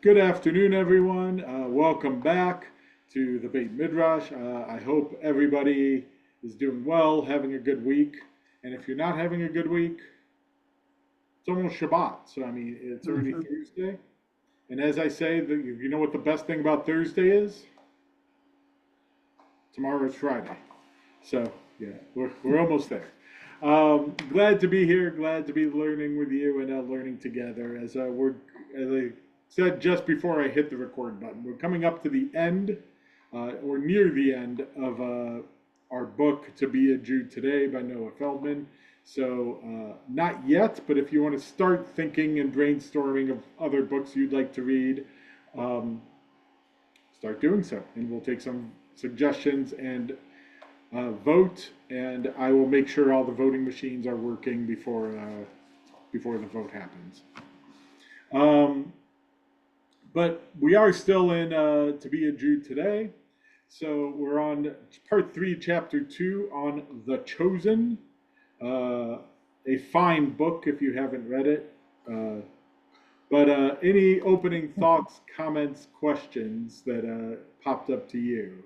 Good afternoon, everyone. Welcome back to the Beit Midrash. I hope everybody is doing well, having a good week. And if you're not having a good week, it's almost Shabbat. So, I mean, it's already Mhm. Thursday. And as I say, you know what the best thing about Thursday is? Tomorrow is Friday. So, yeah, we're almost there. Glad to be here. Glad to be learning with you and learning together. As I said just before I hit the record button, we're coming up to the end, or near the end of our book "To Be a Jew Today" by Noah Feldman. So, not yet, but if you want to start thinking and brainstorming of other books you'd like to read, um, start doing so, and we'll take some suggestions and vote, and I will make sure all the voting machines are working before the vote happens. Um, but we are still in To Be a Jew Today. So we're on part three, chapter two, on The Chosen. Uh, a fine book if you haven't read it. But any opening thoughts, comments, questions that popped up to you?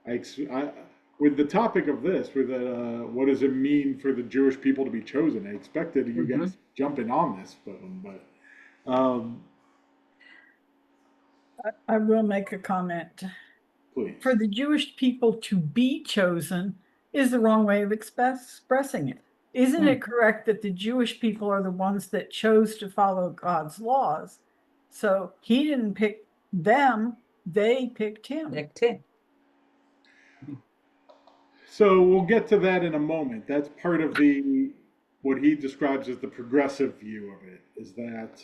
I with the topic of this, with what does it mean for the Jewish people to be chosen? I expected you guys jumping on this one, but I will make a comment. please. For the Jewish people to be chosen is the wrong way of expressing it. Isn't Hmm. it correct that the Jewish people are the ones that chose to follow God's laws? So he didn't pick them, they picked him. Picked him. So we'll get to that in a moment. That's part of the what he describes as the progressive view of it. Is that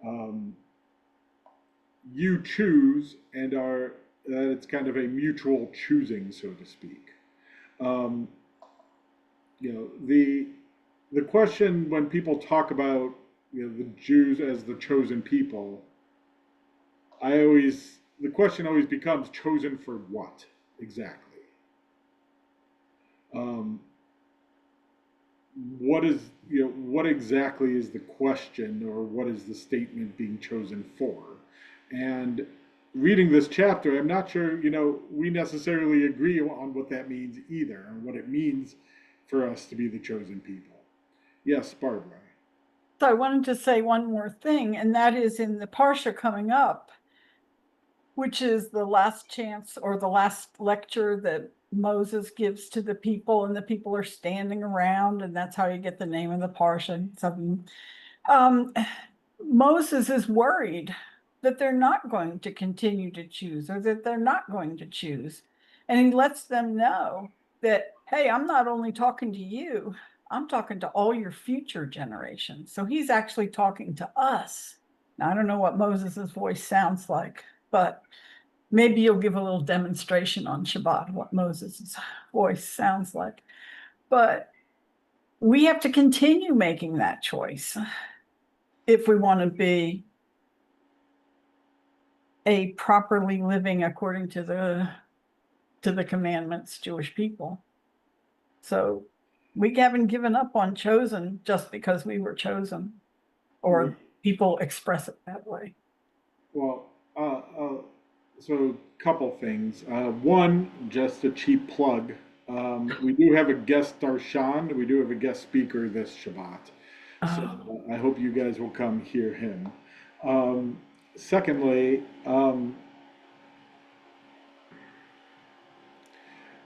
um, you choose and are that it's kind of a mutual choosing, so to speak. Um, the question when people talk about the Jews as the chosen people, the question always becomes chosen for what exactly? Um, what exactly is the question, or what is the statement being chosen for? And reading this chapter, I'm not sure we necessarily agree on what that means either, and what it means for us to be the chosen people. Yes, Barbara. So I wanted to say one more thing, and that is in the Parsha coming up, which is the last chance or the last lecture that Moses gives to the people, and the people are standing around, and that's how you get the name of the Parsha. Something. Um, Moses is worried that they're not going to continue to choose, or that they're not going to choose. And he lets them know that, hey, I'm not only talking to you, I'm talking to all your future generations. So he's actually talking to us. Now, I don't know what Moses's voice sounds like, but maybe you'll give a little demonstration on Shabbat what Moses' voice sounds like. But we have to continue making that choice if we want to be a properly living according to the commandments Jewish people. So we haven't given up on chosen just because we were chosen, Well, or people express it that way. well, so couple things. One, just a cheap plug. We do have a guest darshan. We do have a guest speaker this Shabbat. So Oh, I hope you guys will come hear him. Um, Secondly,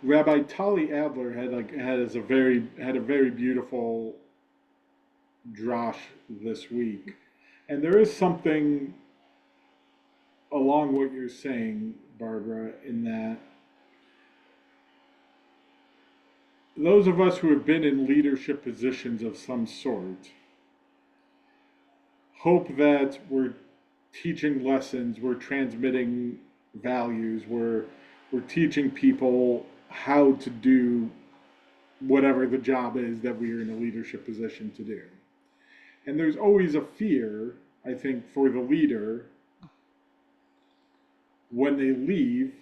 Rabbi Tali Adler had a very beautiful drash this week, and there is something along what you're saying, Barbara, in that those of us who have been in leadership positions of some sort hope that we're teaching lessons, we're transmitting values, we're teaching people how to do whatever the job is that we are in a leadership position to do. And there's always a fear, I think, for the leader when they leave,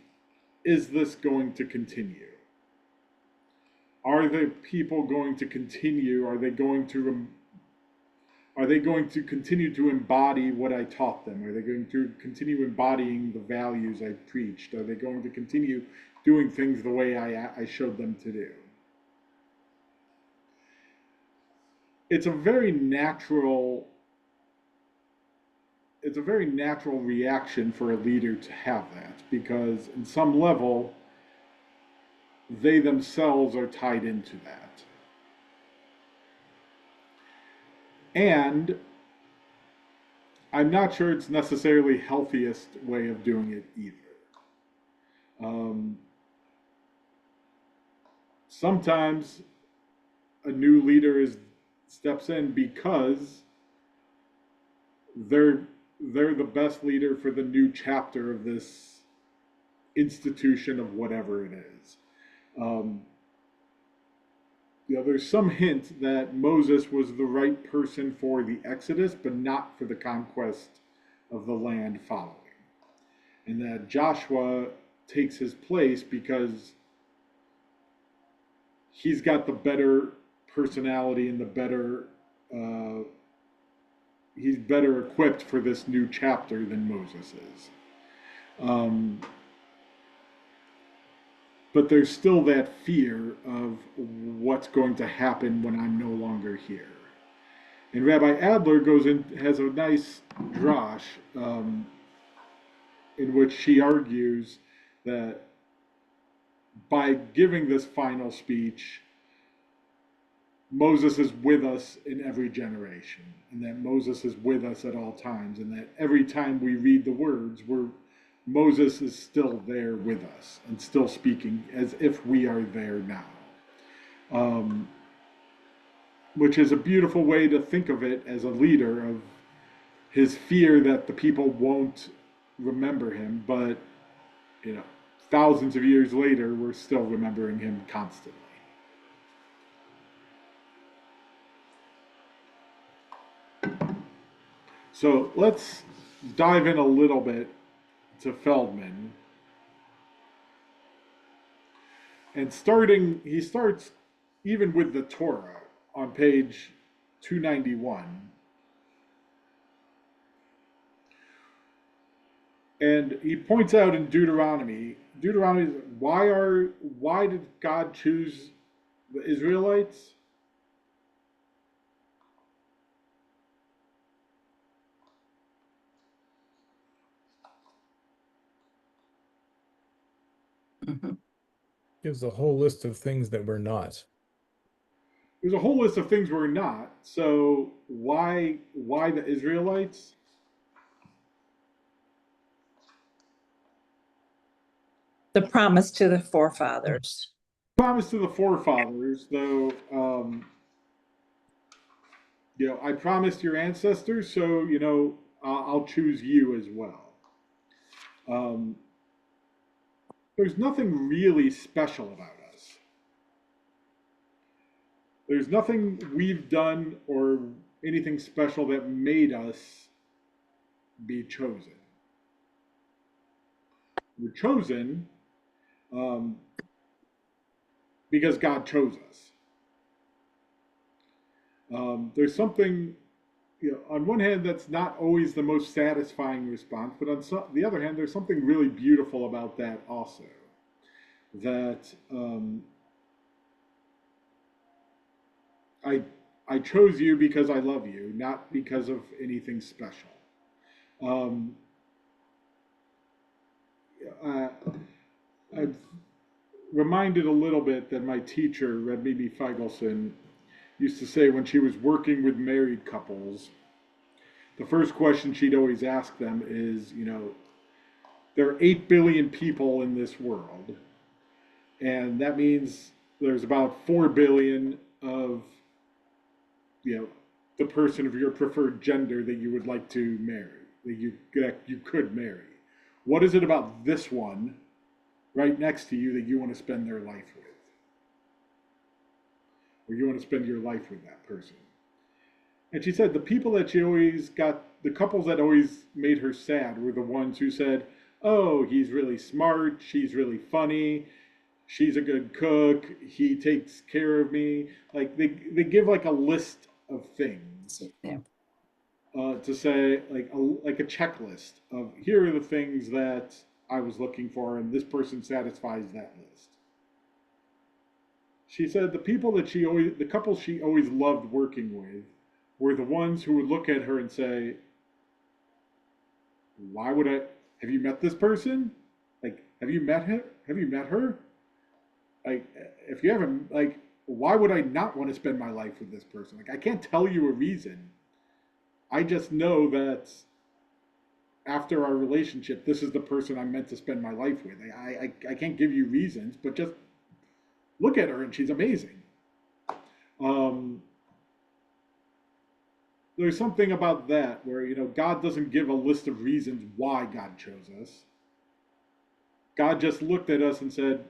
is this going to continue? Are the people going to continue? Are they going to continue to embody what I taught them? Are they going to continue embodying the values I preached? Are they going to continue doing things the way I showed them to do? It's a very natural reaction for a leader to have that, because in some level they themselves are tied into that. And I'm not sure it's necessarily healthiest way of doing it either. Sometimes a new leader steps in because they're the best leader for the new chapter of this institution of whatever it is. There's some hint that Moses was the right person for the Exodus, but not for the conquest of the land following. And that Joshua takes his place because he's got the better personality and the better, he's better equipped for this new chapter than Moses is. But there's still that fear of what's going to happen when I'm no longer here. And Rabbi Adler has a nice drash in which she argues that by giving this final speech, Moses is with us in every generation, and that Moses is with us at all times, and that every time we read the words, Moses is still there with us and still speaking as if we are there now. Which is a beautiful way to think of it as a leader, of his fear that the people won't remember him, but thousands of years later, we're still remembering him constantly. So let's dive in a little bit to Feldman. And he starts even with the Torah on page 291. And he points out in Deuteronomy, why did God choose the Israelites? Gives a whole list of things that we're not. There's a whole list of things we're not. So why the Israelites? The promise to the forefathers. Promise to the forefathers, though. I promised your ancestors, so I'll choose you as well. There's nothing really special about us. There's nothing we've done or anything special that made us be chosen. We're chosen because God chose us. There's something, on one hand, that's not always the most satisfying response, but on the other hand, there's something really beautiful about that also. That I chose you because I love you, not because of anything special. I'm reminded a little bit that my teacher, Mimi Feigelson, used to say when she was working with married couples, the first question she'd always ask them is, there are 8 billion people in this world, and that means there's about 4 billion of, the person of your preferred gender that you would like to marry, that you could marry. What is it about this one right next to you that you want to spend their life with? Or you want to spend your life with that person? And she said the couples that always made her sad were the ones who said, oh, he's really smart, she's really funny, she's a good cook, he takes care of me. Like they give like a list of things Yeah. to say like a checklist of here are the things that I was looking for, and this person satisfies that list. She said the couples she always loved working with were the ones who would look at her and say, "Why would I? Have you met this person? Like, have you met him? Have you met her? Like, if you haven't, like, why would I not want to spend my life with this person? Like, I can't tell you a reason. I just know that after our relationship, this is the person I'm meant to spend my life with. I can't give you reasons, but just look at her and she's amazing." Um, there's something about that where, God doesn't give a list of reasons why God chose us. God just looked at us and said,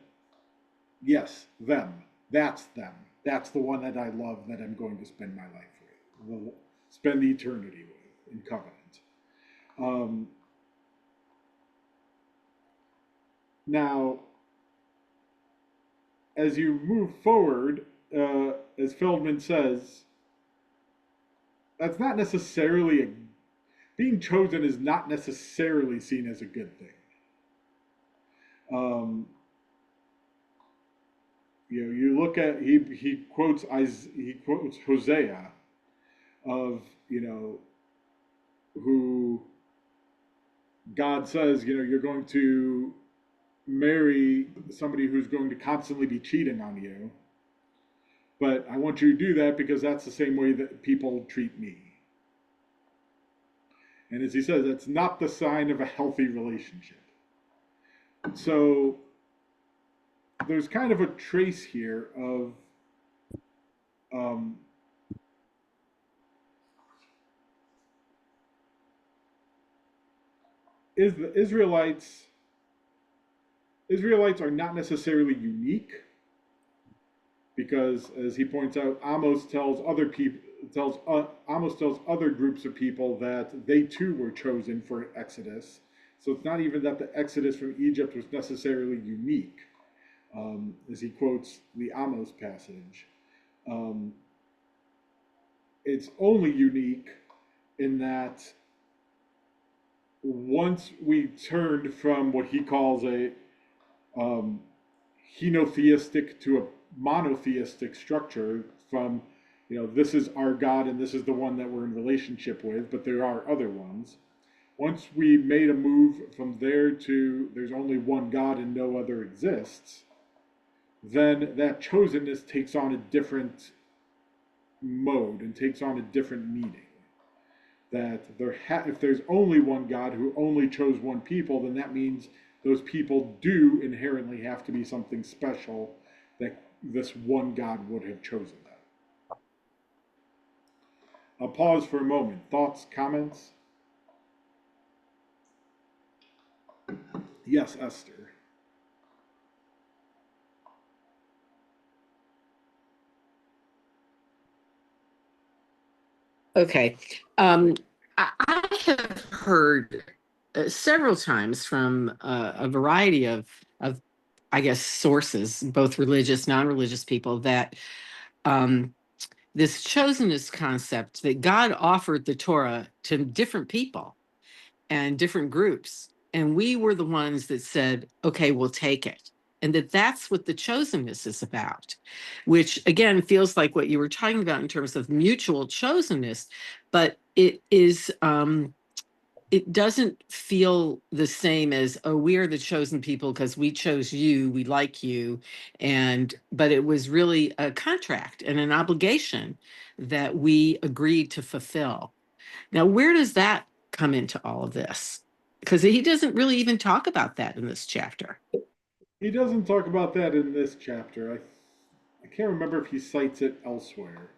yes, them. That's them. That's the one that I love that I'm going to spend my life with, will spend eternity with in covenant. Now, as you move forward, as Feldman says, that's not necessarily being chosen is not necessarily seen as a good thing. Um, you look at he quotes Hosea of who God says you're going to marry somebody who's going to constantly be cheating on you, but I want you to do that because that's the same way that people treat me. And as he says, that's not the sign of a healthy relationship. So there's kind of a trace here of um, is the Israelites are not necessarily unique because, as he points out, Amos tells other groups of people that they too were chosen for Exodus. So it's not even that the Exodus from Egypt was necessarily unique, as he quotes the Amos passage. It's only unique in that once we turned from what he calls a henotheistic to a monotheistic structure, from this is our God and this is the one that we're in relationship with, but there are other ones. Once we made a move from there to there's only one God and no other exists, then that chosenness takes on a different mode and takes on a different meaning. That if there's only one God who only chose one people, then that means those people do inherently have to be something special that this one God would have chosen them. I'll pause for a moment. Thoughts, comments? Yes, Esther. Okay. I have heard several times from a variety of, I guess, sources, both religious, non-religious people, that this chosenness concept that God offered the Torah to different people and different groups, and we were the ones that said, okay, we'll take it. And that's what the chosenness is about, which again feels like what you were talking about in terms of mutual chosenness, but it doesn't feel the same as, oh, we are the chosen people because we chose you, we like you. But it was really a contract and an obligation that we agreed to fulfill. Now, where does that come into all of this? Because he doesn't really even talk about that in this chapter. He doesn't talk about that in this chapter. I can't remember if he cites it elsewhere.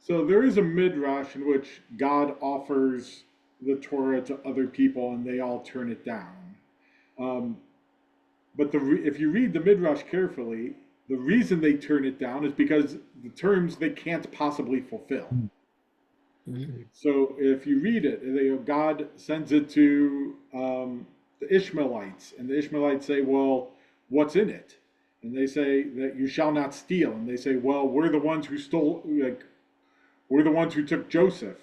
So there is a midrash in which God offers the Torah to other people and they all turn it down. But if you read the midrash carefully, the reason they turn it down is because the terms they can't possibly fulfill. Mhm. So if you read it, God sends it to the Ishmaelites, and the Ishmaelites say, "Well, what's in it?" And they say that you shall not steal. And they say, "Well, we're the ones who stole, like we're the ones who took Joseph,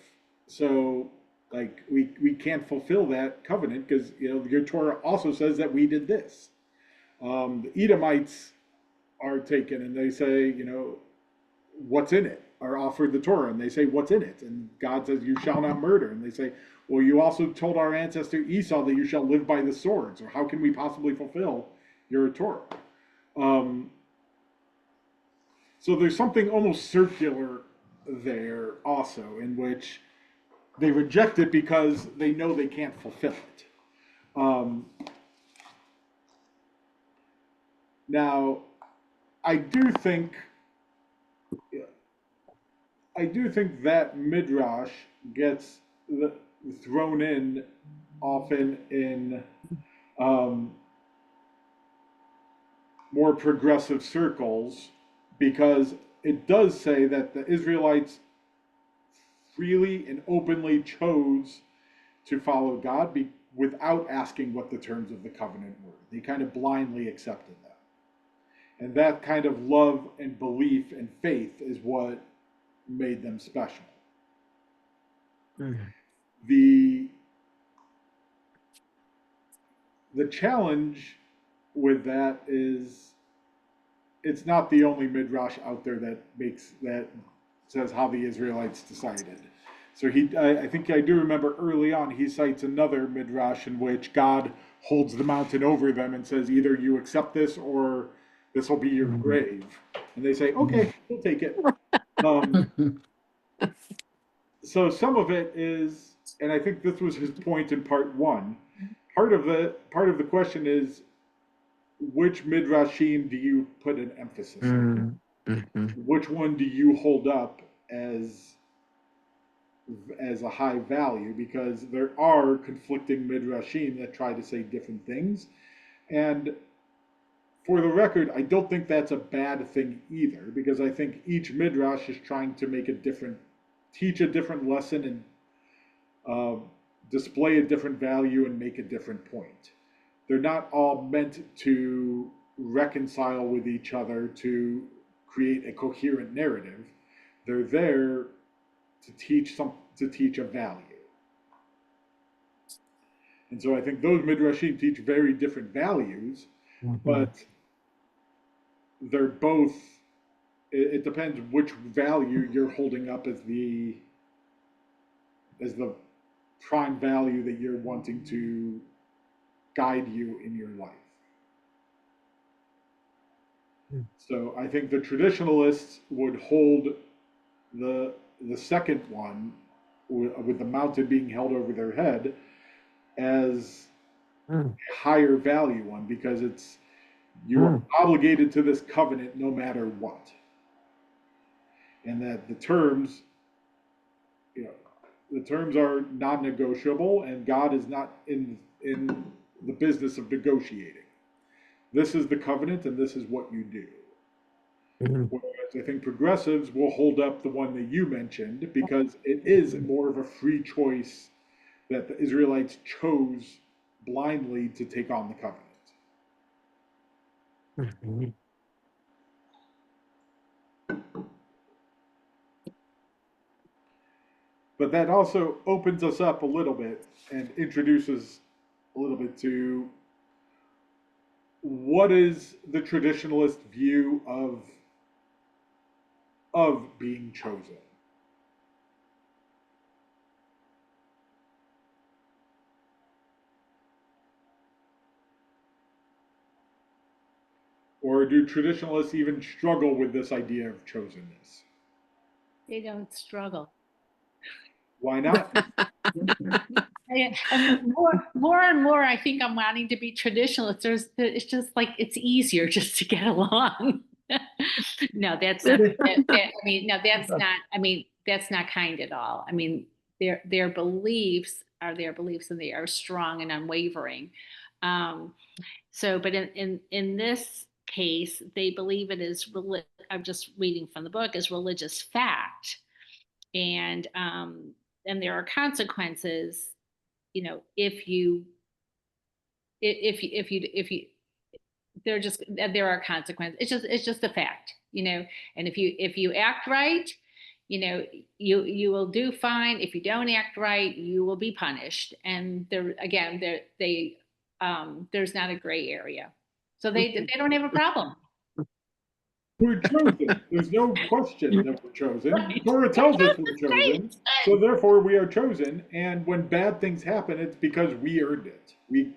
so like we can't fulfill that covenant because your Torah also says that we did this." The Edomites are taken, and they say, what's in it? Are offered the Torah, and they say, what's in it? And God says, you shall not murder. And they say, well, you also told our ancestor Esau that you shall live by the swords, or how can we possibly fulfill your Torah? Um, so there's something almost circular there also, in which they reject it because they know they can't fulfill it. Now, I do think I do think that midrash gets thrown in often in um, more progressive circles because it does say that the Israelites freely and openly chose to follow God without asking what the terms of the covenant were. They kind of blindly accepted them. And that kind of love and belief and faith is what made them special. Mhm. The the challenge with that is it's not the only midrash out there that says how the Israelites decided. So I think I do remember early on he cites another midrash in which God holds the mountain over them and says either you accept this or this will be your grave, and they say okay, we'll take it. Um, so some of it is, and I think this was his point in part one. Part of the question is which midrashim do you put an emphasis on? Mhm. Which one do you hold up as a high value? Because there are conflicting midrashim that try to say different things, and for the record, I don't think that's a bad thing either, because I think each midrash is trying to teach a different lesson and uh, display a different value and make a different point. They're not all meant to reconcile with each other to create a coherent narrative. They're there to teach a value. And so I think those midrashim teach very different values, but they're both. It depends which value you're holding up as the prime value that you're wanting to guide you in your life. So I think the traditionalists would hold the the second one with the mountain being held over their head as Mhm. a higher value one because you are obligated to this covenant no matter what, and that you know, the terms are non-negotiable, and God is not in the business of negotiating. This is the covenant, and this is what you do. Mhm. Whereas I think progressives will hold up the one that you mentioned because it is more of a free choice that the Israelites chose blindly to take on the covenant. Mhm. But that also opens us up a little bit and introduces a little bit to what is the traditionalist view of being chosen. Or do traditionalists even struggle with this idea of chosenness? They don't struggle. Why not? And more and more, I think I'm wanting to be traditionalist. It's just like it's easier just to get along. No, that's not. I mean, no, that's not. I mean, that's not kind at all. I mean, their beliefs are their beliefs, and they are strong and unwavering. Um, but in this case, they believe it is. I'm just reading from the book, is religious fact, and and there are consequences, you know, if you there are consequences. It's just a fact, you know. And if you act right, you know, you will do fine. If you don't act right, you will be punished. And there's not a gray area, so they don't have a problem. We're chosen. There's no question that we're chosen. Right. Torah tells us we're chosen. Right. So therefore we are chosen. And when bad things happen, it's because we earned it. We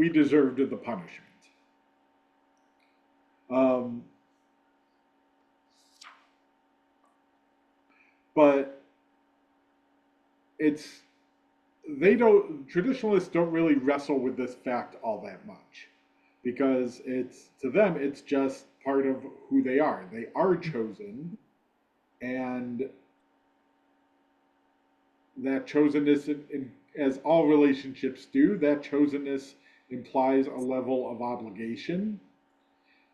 deserved the punishment. Um, but it's traditionalists don't really wrestle with this fact all that much, because it's, to them, it's just part of who they are. They are chosen, and that chosenness, as all relationships do, that chosenness implies a level of obligation,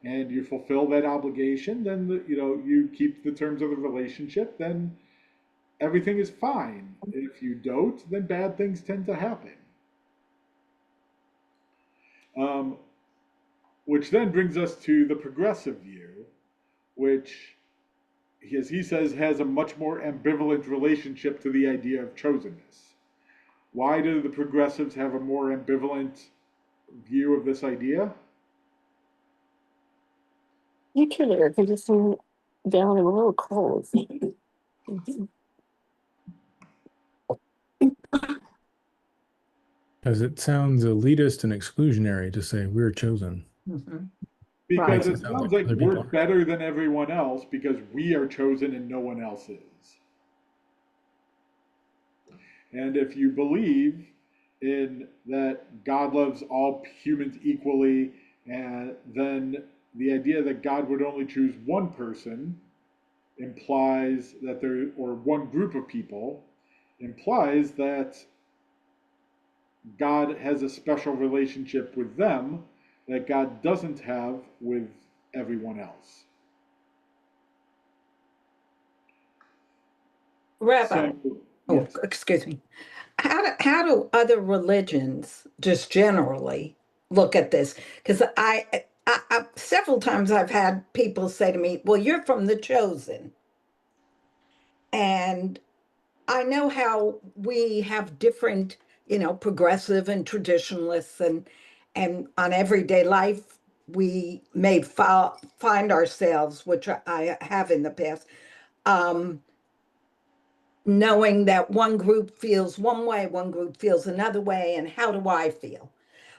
and you fulfill that obligation, then you keep the terms of the relationship, then everything is fine. If you don't, then bad things tend to happen. Um, which then brings us to the progressive view, which, as he says, has a much more ambivalent relationship to the idea of chosenness. Why do the progressives have a more ambivalent view of this idea? You can air conditioning down. I'm a little cold. Because it sounds elitist and exclusionary to say we're chosen. Because Makes it it sound sounds like like other we're people aren't. better than everyone else because we are chosen and no one else is. And if you believe in that God loves all humans equally, and then the idea that God would only choose one person implies that or one group of people, implies that God has a special relationship with them that God doesn't have with everyone else. Rabbi, Yes. excuse me. How do other religions just generally look at this? Because I several times I've had people say to me, "Well, you're from the chosen," and I know how we have different, progressive and traditionalists, and on everyday life we may find ourselves, which I have in the past. Knowing that one group feels one way, one group feels another way, and how do I feel?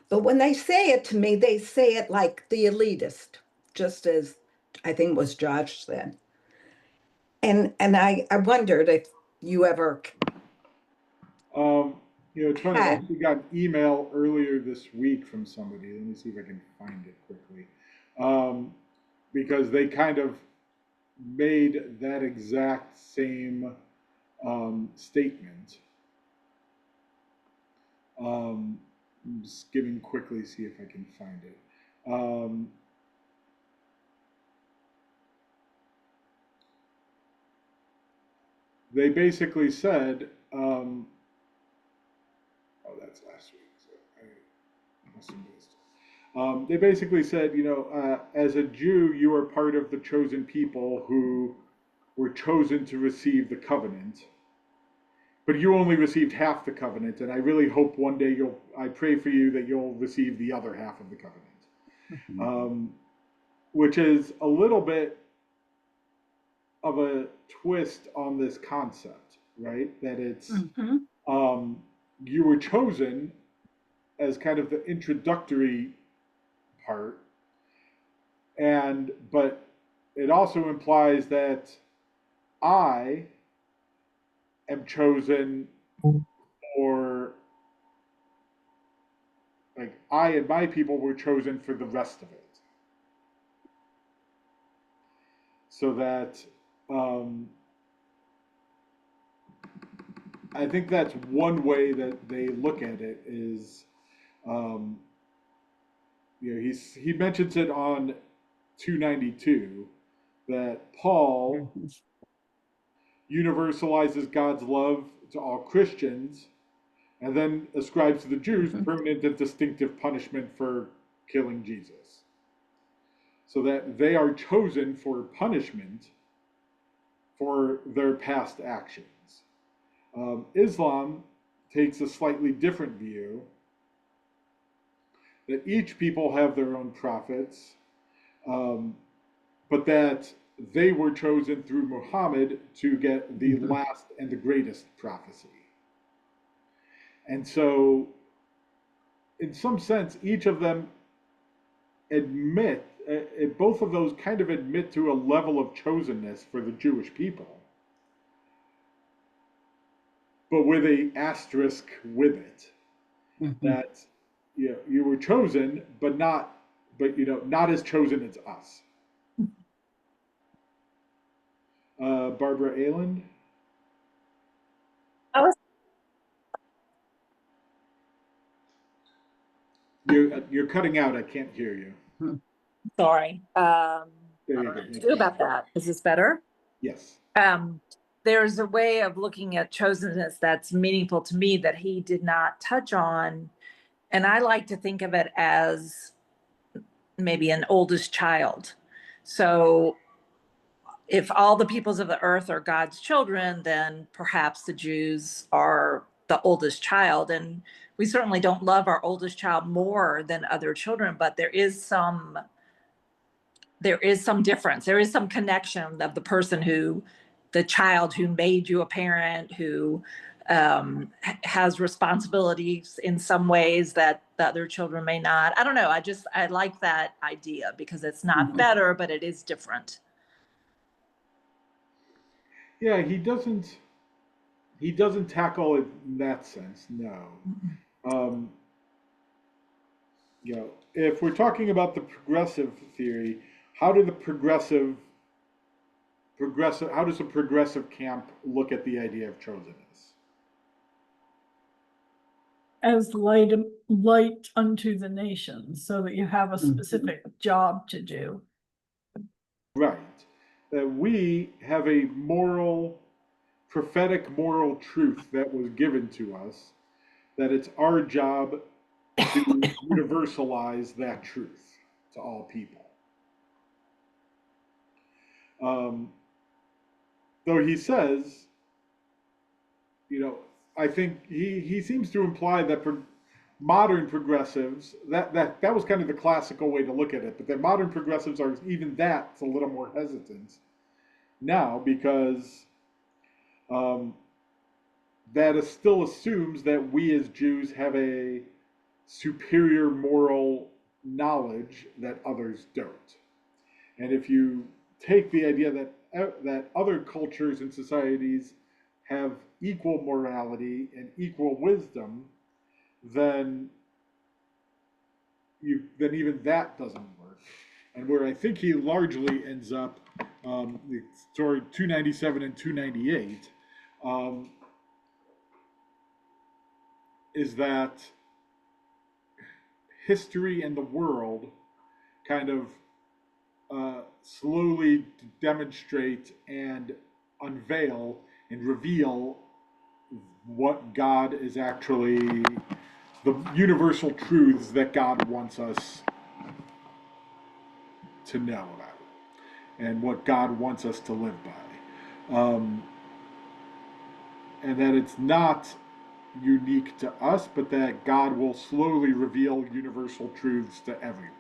But when they say it to me, they say it like the elitist, just as I think was Josh said. And I wondered if you ever It's funny. I had. actually got an email earlier this week from somebody. Let me see if I can find it quickly. Because they kind of made that exact same statement. I'm just skimming quickly, see if I can find it. They basically said, oh, that's last week, so I must have missed. They basically said, as a Jew, you are part of the chosen people who were chosen to receive the covenant, but you only received half the covenant, and I really hope one day I pray for you that you'll receive the other half of the covenant. Which is a little bit of a twist on this concept, right? That it's, you were chosen as kind of the introductory part, but it also implies that I am chosen for, like, I and my people were chosen for the rest of it. So that I think that's one way that they look at it is, he mentions it on 292 that Paul universalizes God's love to all Christians, and then ascribes to the Jews permanent and distinctive punishment for killing Jesus. So that they are chosen for punishment for their past actions. Islam takes a slightly different view that each people have their own prophets, but that they were chosen through Muhammad to get the last and the greatest prophecy. And so, in some sense, each of them both of those kind of admit to a level of chosenness for the Jewish people, but with a asterisk with it, that you were chosen, but not as chosen as us. Barbara Ayland. I was You're cutting out. I can't hear you. sorry. There you go. To do about that. Is this better? Yes. There's a way of looking at chosenness that's meaningful to me that he did not touch on. And I like to think of it as maybe an oldest child. So if all the peoples of the earth are God's children, then perhaps the Jews are the oldest child. And we certainly don't love our oldest child more than other children, but there is some difference. There is some connection of the child who made you a parent, who has responsibilities in some ways that the other children may not. I don't know. I like that idea because it's not better, but it is different. Yeah, he doesn't tackle it in that sense. No. If we're talking about the progressive theory, how does the progressive camp look at the idea of chosenness? As light unto the nations, so that you have a specific job to do. Right. That we have a prophetic moral truth that was given to us, that it's our job to universalize that truth to all people. Though he says, I think he seems to imply that modern progressives, that was kind of the classical way to look at it, but that modern progressives are even that's a little more hesitant now, because that still assumes that we as Jews have a superior moral knowledge that others don't. And if you take the idea that other cultures and societies have equal morality and equal wisdom, then even that doesn't work. And where I think he largely ends up, story 297 and 298, is that history and the world kind of slowly demonstrate and unveil and reveal what God is actually, the universal truths that God wants us to know about, and what God wants us to live by. And that it's not unique to us, but that God will slowly reveal universal truths to everyone.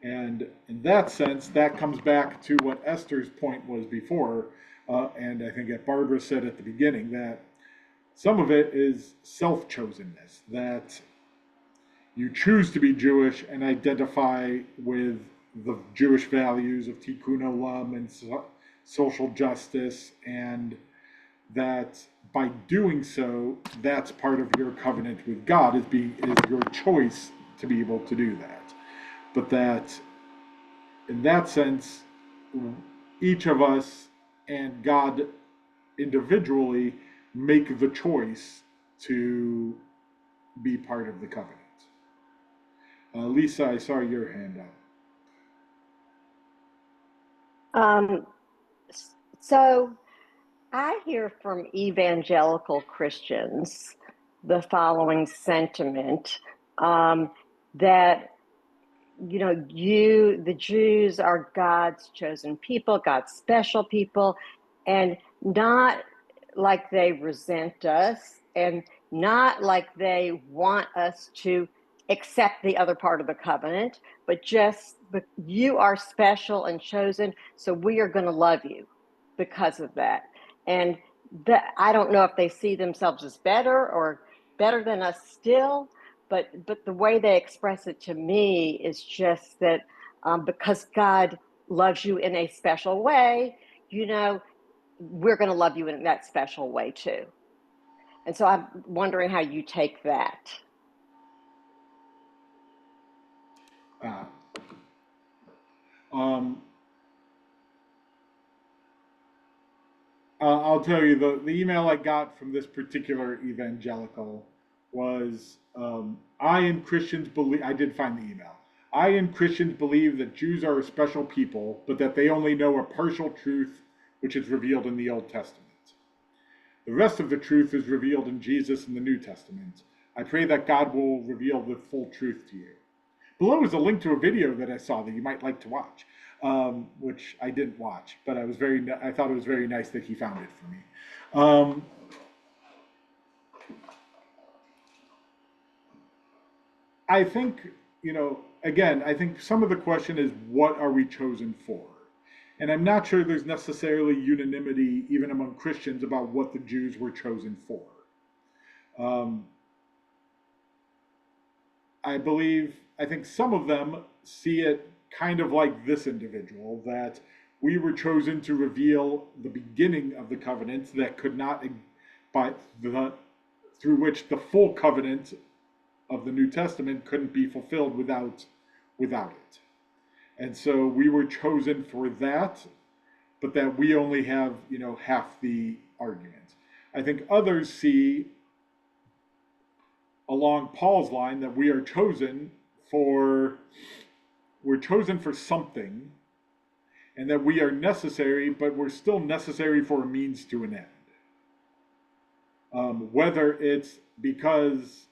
And in that sense, that comes back to what Esther's point was before, and I think that Barbara said at the beginning, that some of it is self-chosenness, that you choose to be Jewish and identify with the Jewish values of tikkun olam and social justice, and that by doing so, that's part of your covenant with God, is your choice to be able to do that. But that, in that sense, each of us and God individually make the choice to be part of the covenant. Lisa, I saw your hand up. So I hear from evangelical Christians the following sentiment that the Jews are God's chosen people, God's special people, and not like they resent us and not like they want us to accept the other part of the covenant, but just you are special and chosen, so we are going to love you because of that. And I don't know if they see themselves as better or better than us still, but the way they express it to me is just that because God loves you in a special way, we're going to love you in that special way too. And so I'm wondering how you take that. Um, I'll tell you, the email I got from this particular evangelical was, I and Christians believe, I did find the email. I and Christians believe that Jews are a special people, but that they only know a partial truth which is revealed in the Old Testament. The rest of the truth is revealed in Jesus in the New Testament. I pray that God will reveal the full truth to you. Below is a link to a video that I saw that you might like to watch, which I didn't watch, but I thought it was very nice that he found it for me. I think, again, I think some of the question is, what are we chosen for? And I'm not sure there's necessarily unanimity, even among Christians, about what the Jews were chosen for. I think some of them see it kind of like this individual, that we were chosen to reveal the beginning of the covenant that could not, through which the full covenant of the New Testament couldn't be fulfilled without it. And so we were chosen for that, but that we only have, half the argument. I think others see along Paul's line that we're chosen for something, and that we are necessary, but we're still necessary for a means to an end. Whether it's because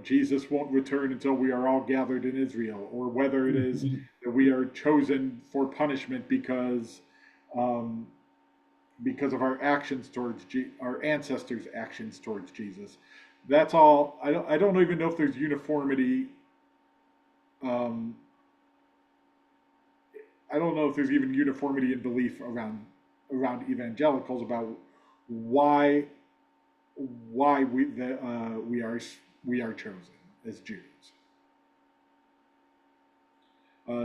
Jesus won't return until we are all gathered in Israel, or whether it is that we are chosen for punishment because of our actions towards our ancestors' actions towards Jesus. That's all. I don't even know if there's uniformity. I don't know if there's even uniformity in belief around evangelicals about why we are chosen as Jews.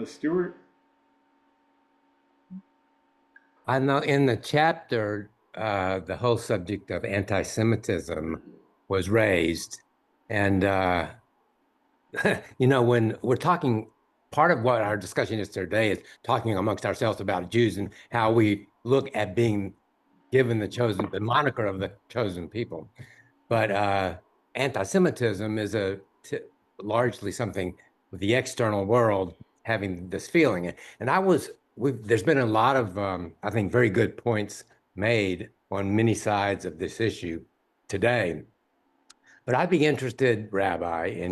Stuart? I know in the chapter, the whole subject of anti-Semitism was raised. And, when we're talking, part of what our discussion is today is talking amongst ourselves about Jews and how we look at being given the moniker of the chosen people. But anti-Semitism is largely something with the external world having this feeling. And there's been a lot of, I think, very good points made on many sides of this issue today. But I'd be interested, Rabbi,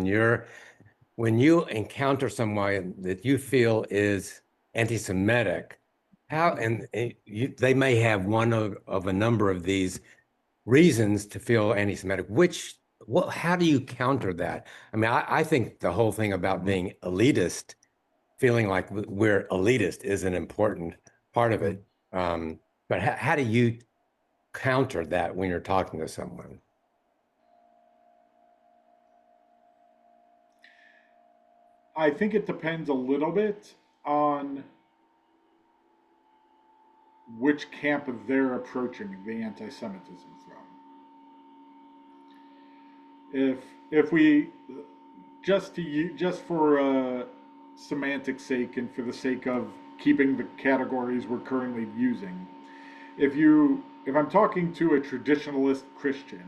when you encounter someone that you feel is anti-Semitic, they may have one of a number of these reasons to feel anti-Semitic. How do you counter that? I mean, I think the whole thing about being elitist, feeling like we're elitist, is an important part of it. But how do you counter that when you're talking to someone? I think it depends a little bit on which camp they're approaching the anti-Semitism from. If we just for semantics sake and for the sake of keeping the categories we're currently using, if I'm talking to a traditionalist Christian,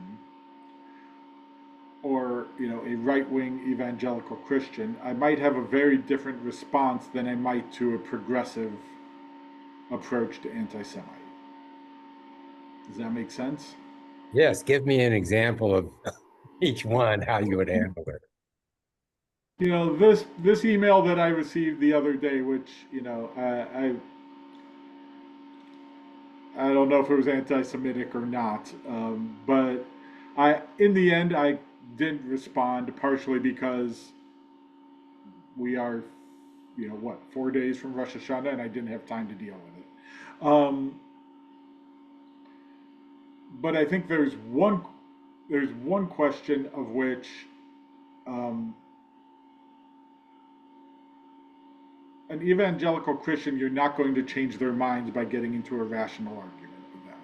or a right-wing evangelical Christian, I might have a very different response than I might to a progressive approach to anti-Semite. Does that make sense? Yes, give me an example of each one, how you would handle it. This email that I received the other day, which I don't know if it was anti-Semitic or not, but in the end I didn't respond, partially because we are 4 days from Rosh Hashanah, and I didn't have time to deal with it. But I think there's one question of which an evangelical Christian, you're not going to change their minds by getting into a rational argument with them.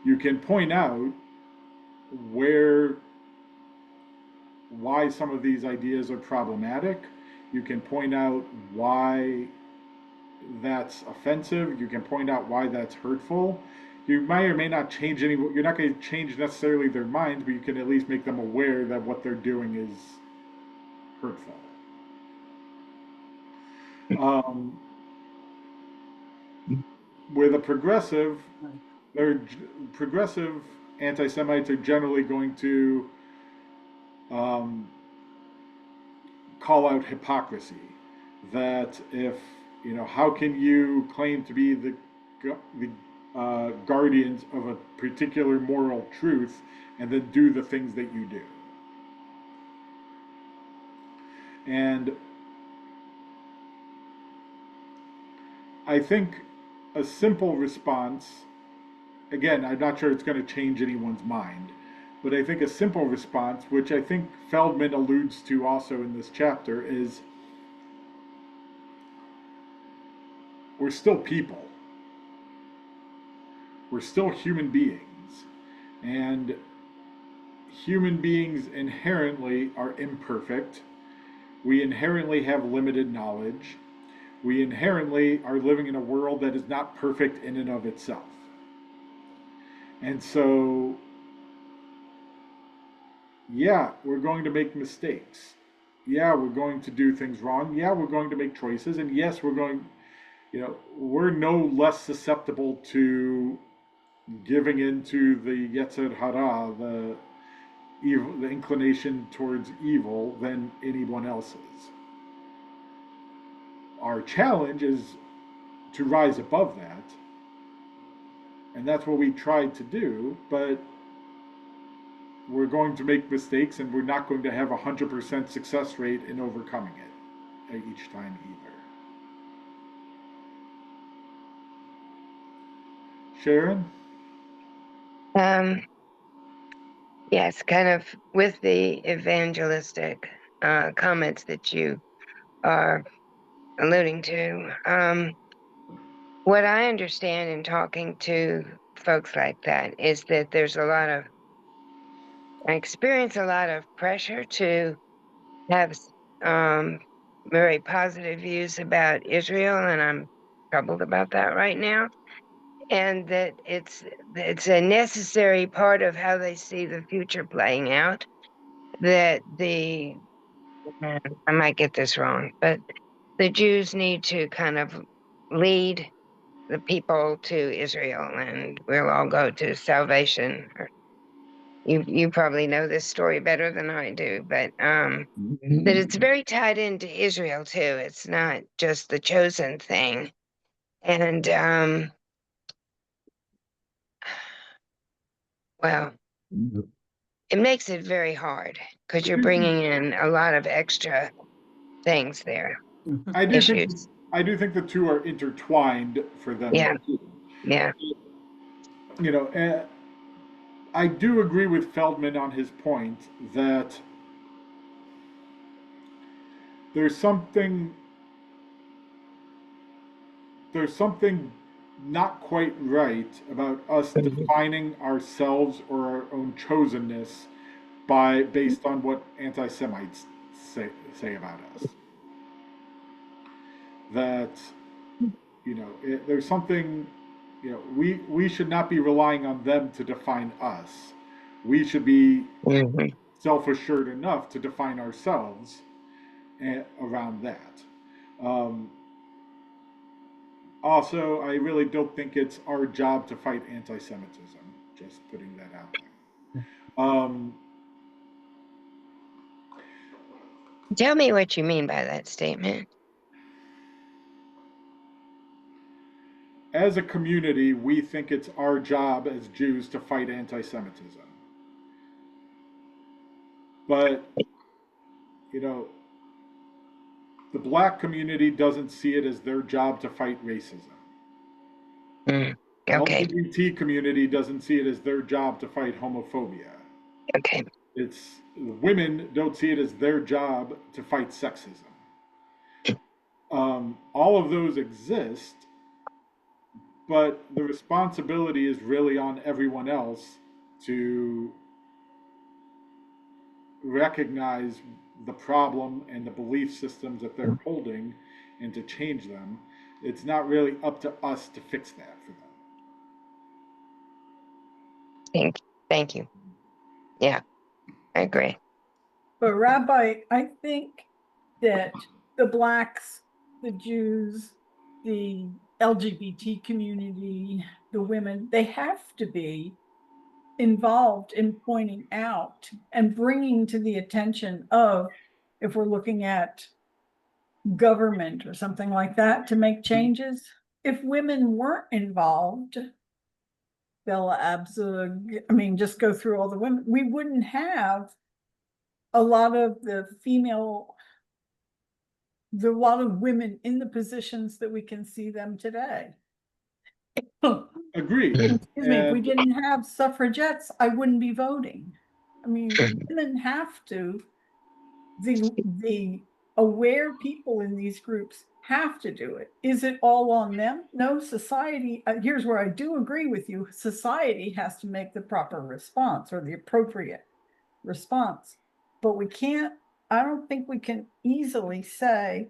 You can point out why some of these ideas are problematic. You can point out why that's offensive. You can point out why that's hurtful. You may or may not change you're not going to change necessarily their minds, but you can at least make them aware that what they're doing is hurtful. With a progressive, progressive anti-Semites are generally going to call out hypocrisy. That if how can you claim to be the guardians of a particular moral truth and then do the things that you do? And I think a simple response, again, I'm not sure it's going to change anyone's mind, but I think a simple response, which I think Feldman alludes to also in this chapter, is we're still people. We're still human beings. And human beings inherently are imperfect. We inherently have limited knowledge. We inherently are living in a world that is not perfect in and of itself. And so, yeah, we're going to make mistakes. Yeah, we're going to do things wrong. Yeah, we're going to make choices. And yes, we're no less susceptible to giving into the Yetzer Hara, the inclination towards evil, than anyone else is. Our challenge is to rise above that, and that's what we tried to do, but we're going to make mistakes, and we're not going to have 100% success rate in overcoming it each time either. Sharon? Yes, kind of with the evangelistic comments that you are alluding to. What I understand in talking to folks like that is that I experience a lot of pressure to have very positive views about Israel, and I'm troubled about that right now. And that it's a necessary part of how they see the future playing out. That I might get this wrong, but the Jews need to kind of lead the people to Israel, and we'll all go to salvation. You probably know this story better than I do, but that it's very tied into Israel too. It's not just the chosen thing, and well, it makes it very hard because you're bringing in a lot of extra things there. I do think Issues. the two are intertwined for them. Yeah. Yeah. I do agree with Feldman on his point that there's something not quite right about us defining ourselves or our own chosenness based on what anti-Semites say about us. That there's something we should not be relying on them to define us. We should be Mhm. self-assured enough to define ourselves around that. Um, Also, I really don't think it's our job to fight anti-Semitism. Just putting that out there. Tell me what you mean by that statement. As a community, we think it's our job as Jews to fight anti-Semitism. But, you know, the black community doesn't see it as their job to fight racism. Mm. The Okay. LGBT community doesn't see it as their job to fight homophobia. Okay. It's women don't see it as their job to fight sexism. All of those exist, but the responsibility is really on everyone else to recognize the problem and the belief systems that they're holding and to change them. It's not really up to us to fix that for them. Thank you. Yeah, I agree. But Rabbi, I think that the blacks, the Jews, the LGBT community, the women, they have to be involved in pointing out and bringing to the attention of, if we're looking at government or something like that, to make changes. If women weren't involved, Bella Abzug, I mean, just go through all the women, we wouldn't have a lot of the lot of women in the positions that we can see them today. Agreed. Excuse me, if we didn't have suffragettes, I wouldn't be voting. I mean, women have to, the aware people in these groups have to do it. Is it all on them? No, society, here's where I do agree with you. Society has to make the proper response or the appropriate response. But we can't, I don't think we can easily say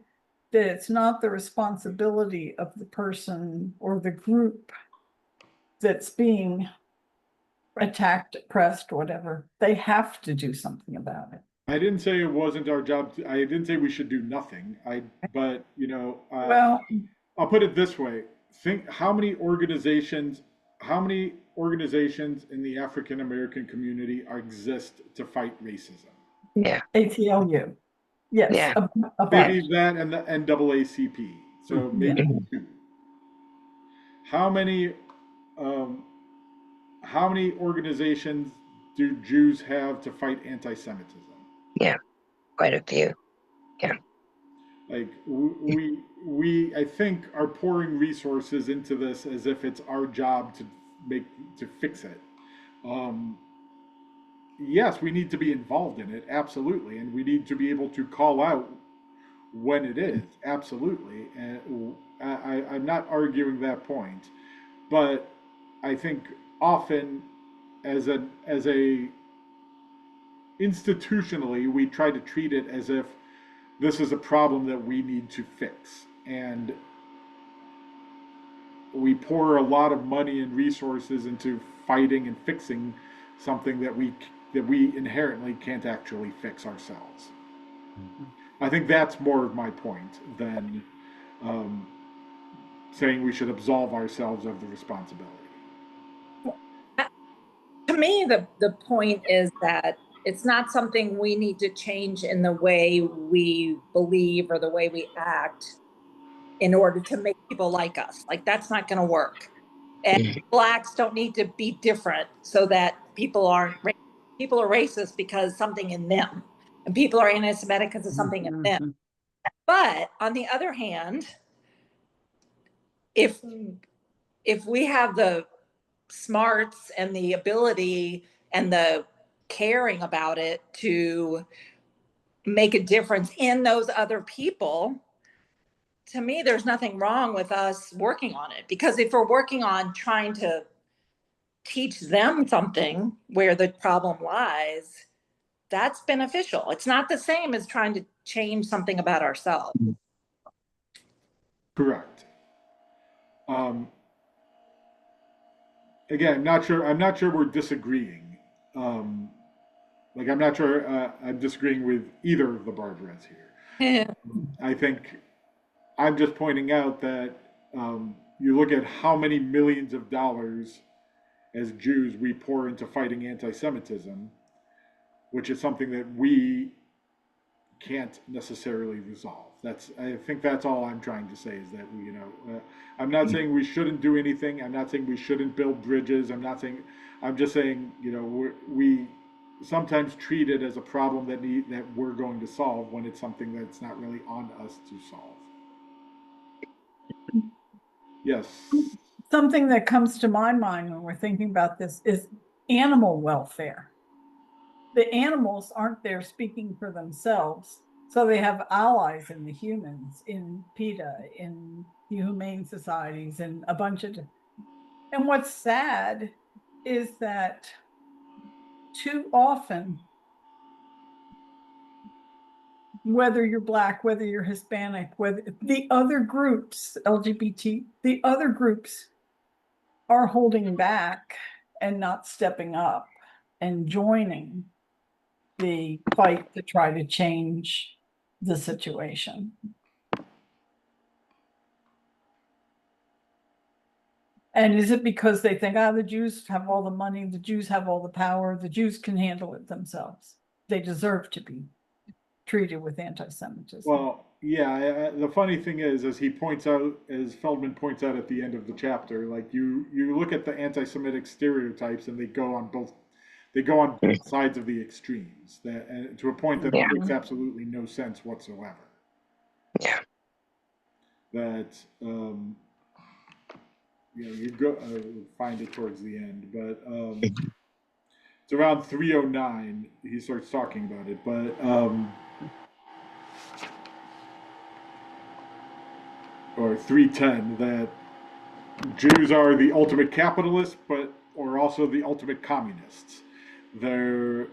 that it's not the responsibility of the person or the group that's being attacked, oppressed, whatever. They have to do something about it. I didn't say it wasn't our job. I didn't say we should do nothing. But Well, I'll put it this way: think how many organizations in the African American community exist to fight racism? Yeah. ACLU, yes, Yeah. a bunch. Maybe that and the NAACP. So maybe two. How many organizations do Jews have to fight anti-Semitism? Yeah, quite a few. Yeah. Like we I think are pouring resources into this as if it's our job to fix it. Um, yes, we need to be involved in it, absolutely, and we need to be able to call out when it is, absolutely. And I'm not arguing that point, but I think often as a institutionally we try to treat it as if this is a problem that we need to fix, and we pour a lot of money and resources into fighting and fixing something that we inherently can't actually fix ourselves. I think that's more of my point than um, saying we should absolve ourselves of the responsibility. To me, the point is that it's not something we need to change in the way we believe or the way we act in order to make people like us. Like, that's not going to work. And blacks don't need to be different so that people are racist because something in them, and people are anti-Semitic because of something in them. But on the other hand, if we have the smarts and the ability and the caring about it to make a difference in those other people, to me, there's nothing wrong with us working on it. Because if we're working on trying to teach them something where the problem lies, that's beneficial. It's not the same as trying to change something about ourselves. Correct. Again, I'm not sure we're disagreeing. like I'm not sure I'm disagreeing with either of the Barbaras here. Yeah. I think I'm just pointing out that you look at how many millions of dollars as Jews we pour into fighting anti-Semitism, which is something that we can't necessarily resolve. I think that's all I'm trying to say is that I'm not saying we shouldn't do anything. I'm not saying we shouldn't build bridges. I'm just saying, we sometimes treat it as a problem that we're going to solve when it's something that's not really on us to solve. Yes. Something that comes to my mind when we're thinking about this is animal welfare. The animals aren't there speaking for themselves. So they have allies in the humans, in PETA, in the humane societies, and a bunch of. And what's sad is that too often, whether you're Black, whether you're Hispanic, whether the other groups, LGBT, the other groups are holding back and not stepping up and joining the fight to try to change the situation. And is it because they think, the Jews have all the money, the Jews have all the power, the Jews can handle it themselves? They deserve to be treated with anti-Semitism. Well, yeah. The funny thing is, as Feldman points out at the end of the chapter, like you look at the anti-Semitic stereotypes, and they go on both sides of the extremes. To a point that makes absolutely no sense whatsoever. Yeah. That you go find it towards the end, but it's around 309 he starts talking about it, but or 310, that Jews are the ultimate capitalists, but are also the ultimate communists. They're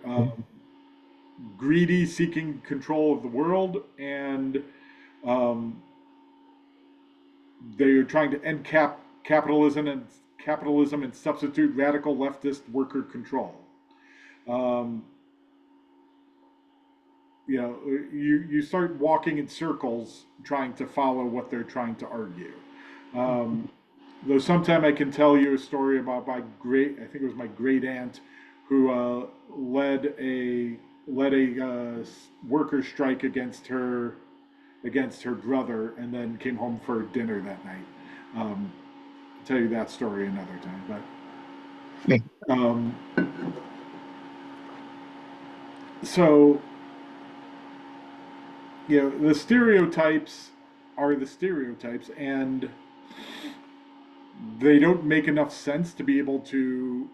greedy, seeking control of the world, and they're trying to end capitalism and substitute radical leftist worker control. You start walking in circles trying to follow what they're trying to argue. Though sometime I can tell you a story about I think it was my great aunt, who led a worker strike against her brother, and then came home for dinner that night. I'll tell you that story another time. But so the stereotypes are the stereotypes, and they don't make enough sense to be able to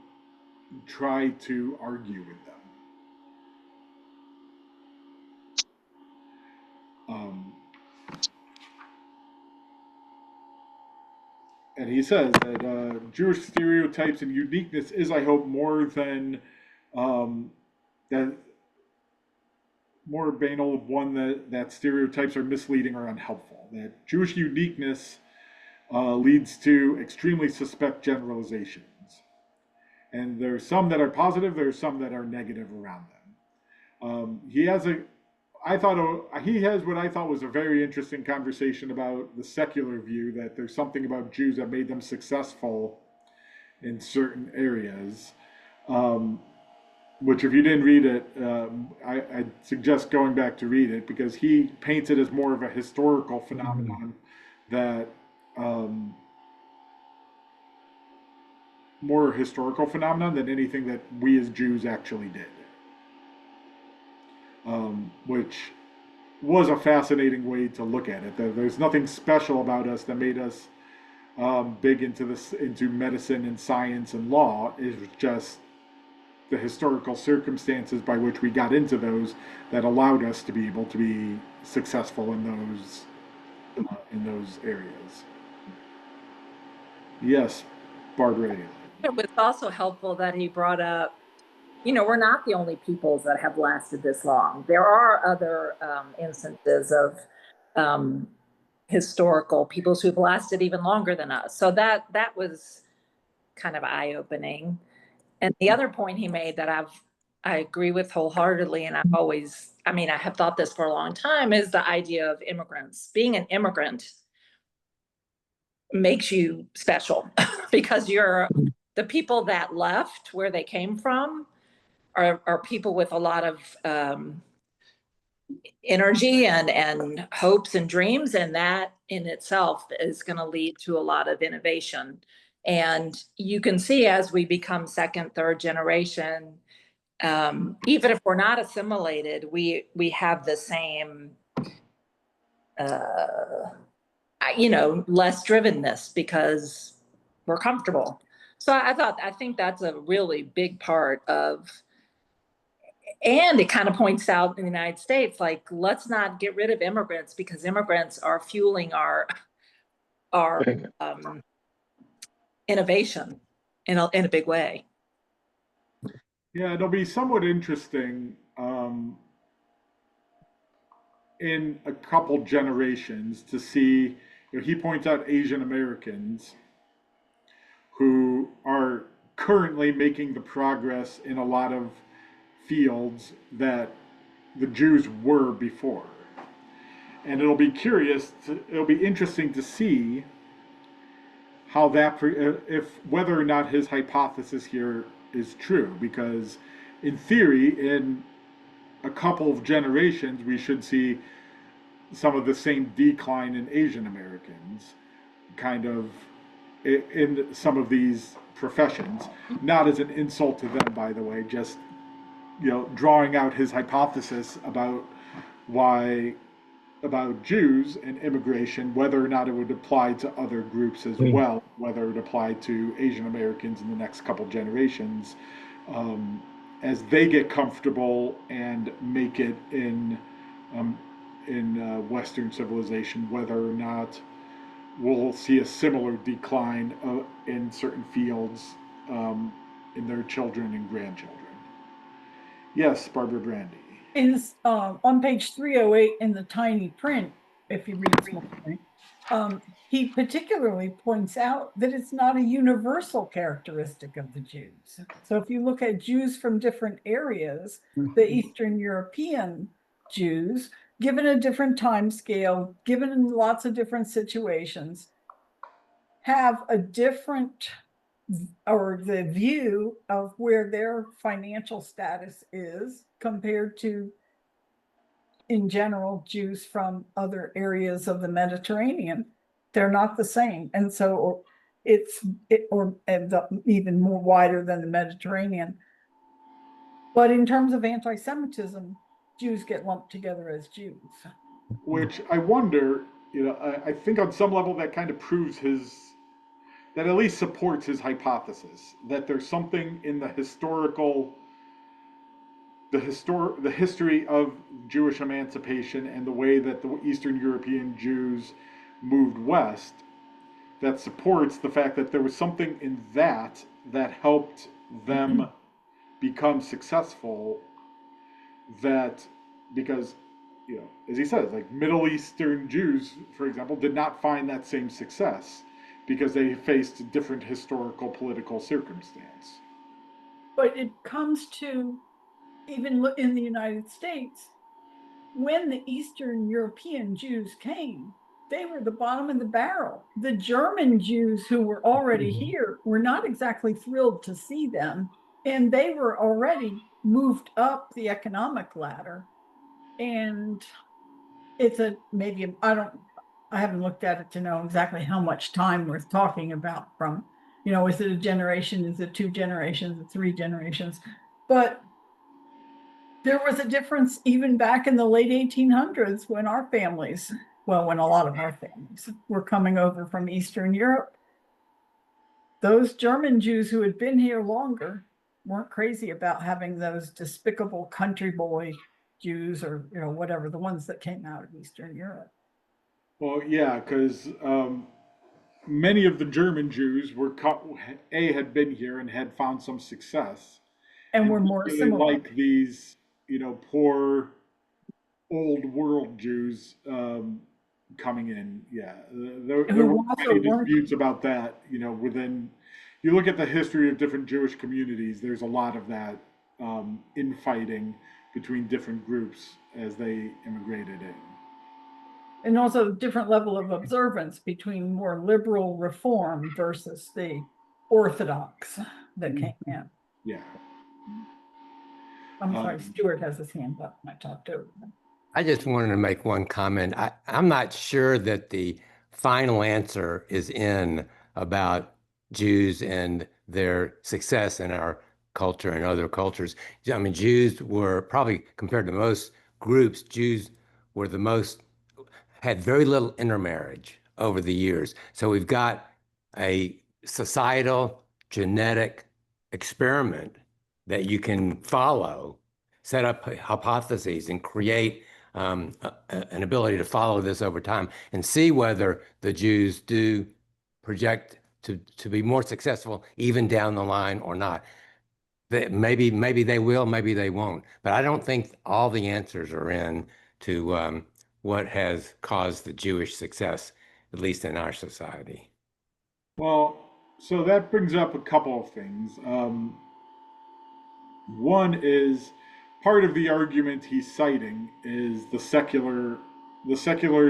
try to argue with them. And he says that Jewish stereotypes and uniqueness is, I hope, more than that more banal one that stereotypes are misleading or unhelpful. That Jewish uniqueness leads to extremely suspect generalizations. And there's some that are positive, there's some that are negative around them. He has what I thought was a very interesting conversation about the secular view, that there's something about Jews that made them successful in certain areas. Which, if you didn't read it, I'd suggest going back to read it, because he paints it as more of a historical phenomenon that more historical phenomenon than anything that we as Jews actually did, which was a fascinating way to look at it. There's nothing special about us that made us big into medicine and science and law. It was just the historical circumstances by which we got into those that allowed us to be able to be successful in those areas. Yes, Barbara. It was also helpful that he brought up, we're not the only peoples that have lasted this long. There are other instances of historical peoples who've lasted even longer than us. So that was kind of eye-opening. And the other point he made that I agree with wholeheartedly, and I have thought this for a long time, is the idea of immigrants. Being an immigrant makes you special because the people that left where they came from are people with a lot of energy and hopes and dreams, and that in itself is going to lead to a lot of innovation. And you can see as we become second, third generation, even if we're not assimilated, we have the same, less drivenness because we're comfortable. So I think that's a really big part of, and it kind of points out in the United States, like, let's not get rid of immigrants because immigrants are fueling our innovation in a big way. Yeah, it'll be somewhat interesting in a couple generations to see. He points out Asian Americans who are currently making the progress in a lot of fields that the Jews were before. And it'll be interesting to see how if whether or not his hypothesis here is true, because in theory, in a couple of generations, we should see some of the same decline in Asian Americans, kind of in some of these professions. Not as an insult to them, by the way, just drawing out his hypothesis about Jews and immigration, whether or not it would apply to other groups as well, whether it applied to Asian Americans in the next couple generations, as they get comfortable and make it in Western civilization, whether or not we'll see a similar decline in certain fields in their children and grandchildren. Yes, Barbara Brandy. On page 308 in the tiny print, if you read small print, he particularly points out that it's not a universal characteristic of the Jews. So if you look at Jews from different areas, the Eastern European Jews, given a different time scale, given lots of different situations, have a different, or the view of where their financial status is compared to, in general, Jews from other areas of the Mediterranean. They're not the same. And so even more wider than the Mediterranean. But in terms of anti-Semitism, Jews get lumped together as Jews. Which I wonder, I think on some level that kind of proves that at least supports his hypothesis that there's something in the history of Jewish emancipation and the way that the Eastern European Jews moved west that supports the fact that there was something in that helped them become successful, that because as he says, like Middle Eastern Jews, for example, did not find that same success because they faced a different historical political circumstance. But it comes to, even in the United States, when the Eastern European Jews came, they were the bottom of the barrel. The German Jews who were already here were not exactly thrilled to see them, and they were already moved up the economic ladder. And it's I haven't looked at it to know exactly how much time we're talking about from, is it a generation, is it 2 generations, 3 generations? But there was a difference even back in the late 1800s when when a lot of our families were coming over from Eastern Europe. Those German Jews who had been here longer weren't crazy about having those despicable country boy Jews, or whatever, the ones that came out of Eastern Europe. Well, yeah, because many of the German Jews had been here and had found some success, and were more really similar. like these, poor old world Jews coming in. Yeah, there were many disputes about that. Within, you look at the history of different Jewish communities, there's a lot of that infighting between different groups as they immigrated in. And also different level of observance between more liberal reform versus the Orthodox that came in. Yeah. I'm sorry, Stuart has his hand up and I talked over him. I just wanted to make one comment. I'm not sure that the final answer is in about Jews and their success in our culture and other cultures. I mean, Jews were probably, compared to most groups, Jews were the most, had very little intermarriage over the years. So we've got a societal genetic experiment that you can follow, set up hypotheses and create an ability to follow this over time and see whether the Jews do project to be more successful even down the line or not. That maybe they will, maybe they won't. But I don't think all the answers are in to what has caused the Jewish success, at least in our society. Well, so that brings up a couple of things. One is part of the argument he's citing is the secular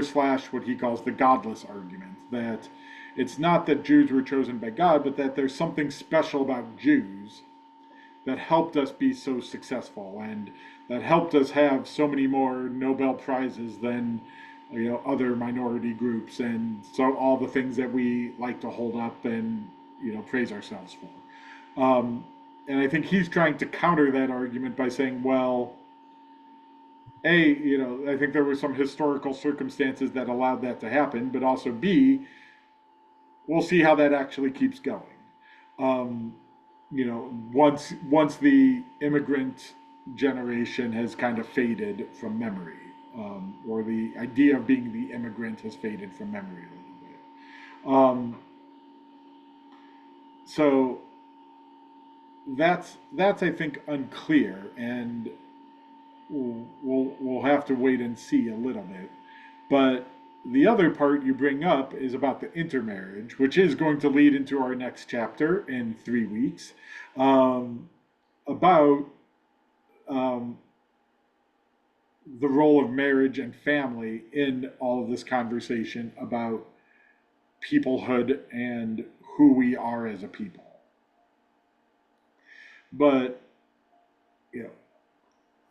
slash what he calls the godless argument, that it's not that Jews were chosen by God, but that there's something special about Jews that helped us be so successful and that helped us have so many more Nobel Prizes than other minority groups, and so all the things that we like to hold up and praise ourselves for. And I think he's trying to counter that argument by saying, well, A, I think there were some historical circumstances that allowed that to happen, but also B, we'll see how that actually keeps going. Once the immigrant generation has kind of faded from memory, or the idea of being the immigrant has faded from memory a little bit. So that's I think unclear, and we'll have to wait and see a little bit. But the other part you bring up is about the intermarriage, which is going to lead into our next chapter in 3 weeks, about the role of marriage and family in all of this conversation about peoplehood and who we are as a people. But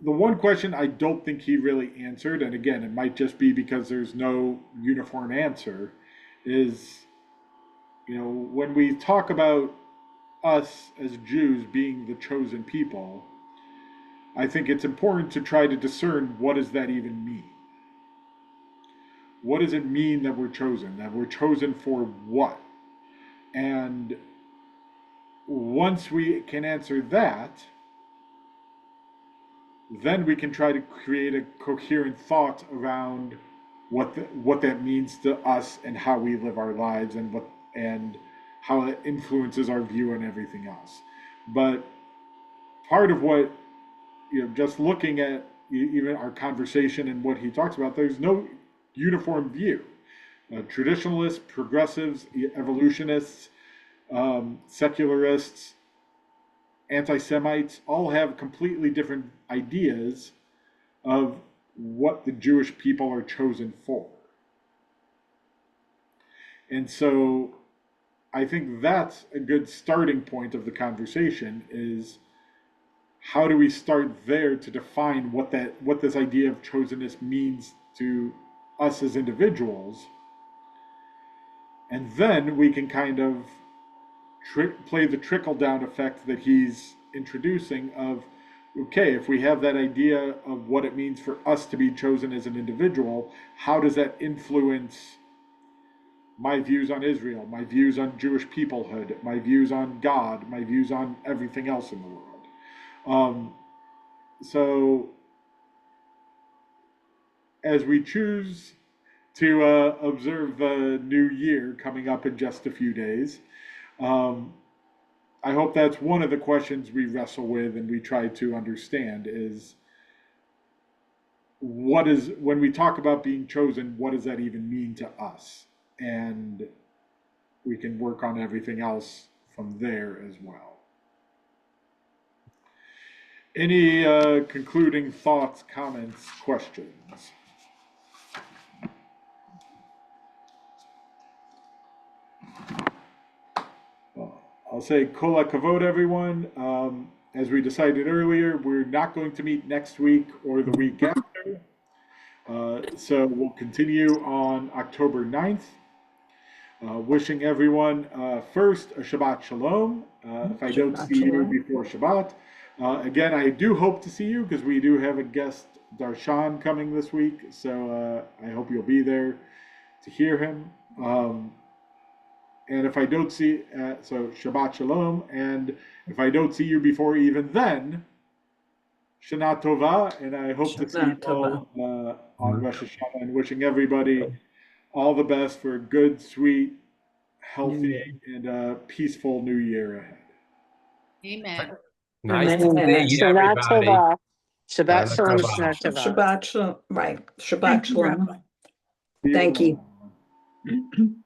the one question I don't think he really answered, and again, it might just be because there's no uniform answer, is, when we talk about us as Jews being the chosen people, I think it's important to try to discern, what does that even mean? What does it mean that we're chosen? That we're chosen for what? And once we can answer that, then we can try to create a coherent thought around what that means to us and how we live our lives and how it influences our view and everything else. But part of what, just looking at even our conversation and what he talks about, there's no uniform view. Traditionalists, progressives, evolutionists, secularists, anti-Semites all have completely different ideas of what the Jewish people are chosen for. And so I think that's a good starting point of the conversation, is how do we start there to define what this idea of chosenness means to us as individuals, and then we can kind of play the trickle-down effect that he's introducing of, okay, if we have that idea of what it means for us to be chosen as an individual, how does that influence my views on Israel, my views on Jewish peoplehood, my views on God, my views on everything else in the world? So as we choose to observe the new year coming up in just a few days, I hope that's one of the questions we wrestle with and we try to understand is, when we talk about being chosen, what does that even mean to us? And we can work on everything else from there as well. Any concluding thoughts, comments, questions? Well, I'll say kol hakavod, everyone. As we decided earlier, we're not going to meet next week or the week after. So we'll continue on October 9th. Wishing everyone first a Shabbat Shalom. If I don't Shabbat see you Shalom. before Shabbat. Again, I do hope to see you because we do have a guest Darshan coming this week. So I hope you'll be there to hear him. And if I don't see, so Shabbat Shalom. And if I don't see you before even then, Shana Tova. And I hope to see you Shana all on Rosh Hashanah, and wishing everybody all the best for a good, sweet, healthy, and peaceful new year ahead. Amen. Nice to Amen. see everybody. Shabbat Shana Shalom, Tova. Shana Tova. Shabbat Shalom. Right. Shabbat Thank you, Shalom. Rabbi. See you Thank you. around.